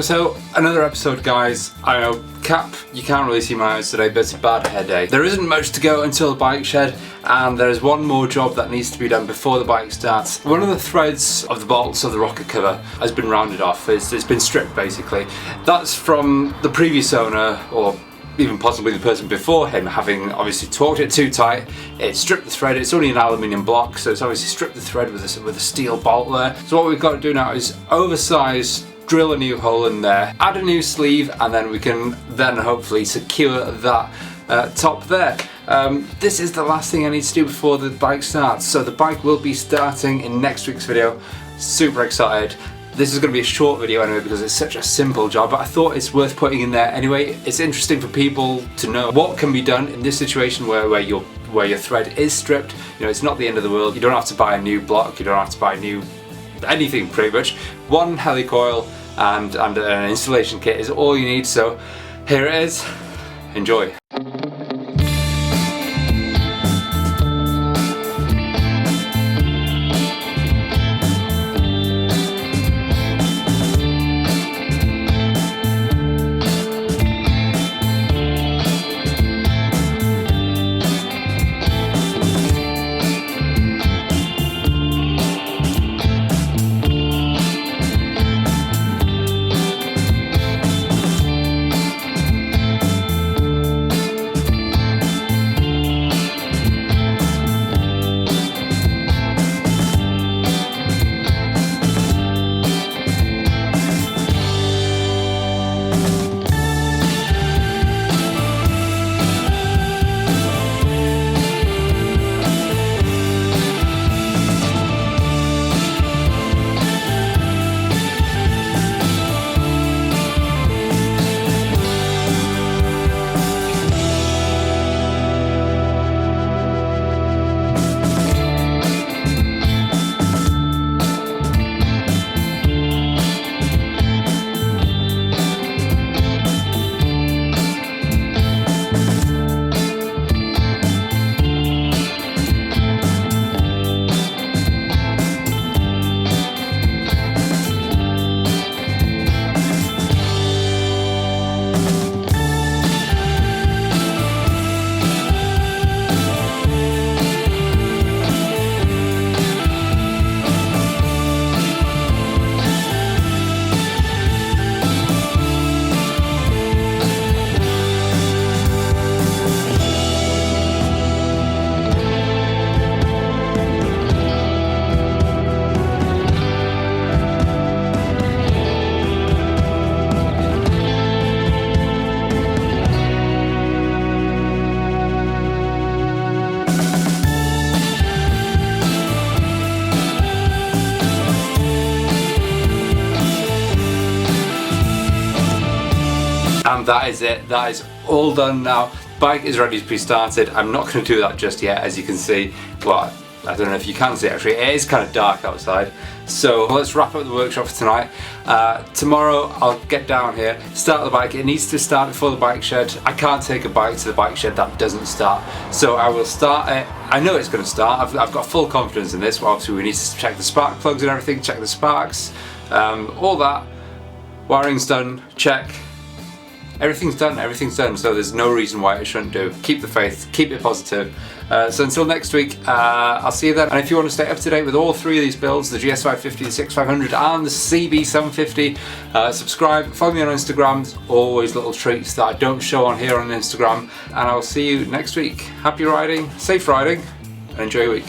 So, another episode, guys. I know, Cap, you can't really see my eyes today, but it's a bad hair day. There isn't much to go until the bike shed, and there's one more job that needs to be done before the bike starts. One of the threads of the bolts of the rocket cover has been rounded off. It's been stripped, basically. That's from the previous owner, or even possibly the person before him, having obviously torqued it too tight. It stripped the thread. It's only an aluminium block, so it's obviously stripped the thread with a steel bolt there. So what we've got to do now is oversize, drill a new hole in there, add a new sleeve, and then we can then hopefully secure that top there. This is the last thing I need to do before the bike starts. So the bike will be starting in next week's video. Super excited. This is going to be a short video anyway because it's such a simple job, but I thought it's worth putting in there anyway. It's interesting for people to know what can be done in this situation where your thread is stripped. You know, it's not the end of the world. You don't have to buy a new block. You don't have to buy anything pretty much. One helicoil and an installation kit is all you need. So here it is. Enjoy. And that is it. That is all done now. Bike is ready to be started. I'm not going to do that just yet, as you can see. Well, I don't know if you can see actually. It is kind of dark outside. So let's wrap up the workshop for tonight. Tomorrow I'll get down here, start the bike. It needs to start before the bike shed. I can't take a bike to the bike shed that doesn't start. So I will start it. I know it's going to start. I've got full confidence in this. Well, obviously we need to check the spark plugs and everything, check the sparks, all that. Wiring's done, check. Everything's done, so there's no reason why it shouldn't do. Keep the faith, keep it positive. So until next week, I'll see you then. And if you want to stay up to date with all three of these builds, the GS550, the CX500 and the CB750, subscribe, follow me on Instagram. There's always little treats that I don't show on here on Instagram. And I'll see you next week. Happy riding, safe riding, and enjoy your week.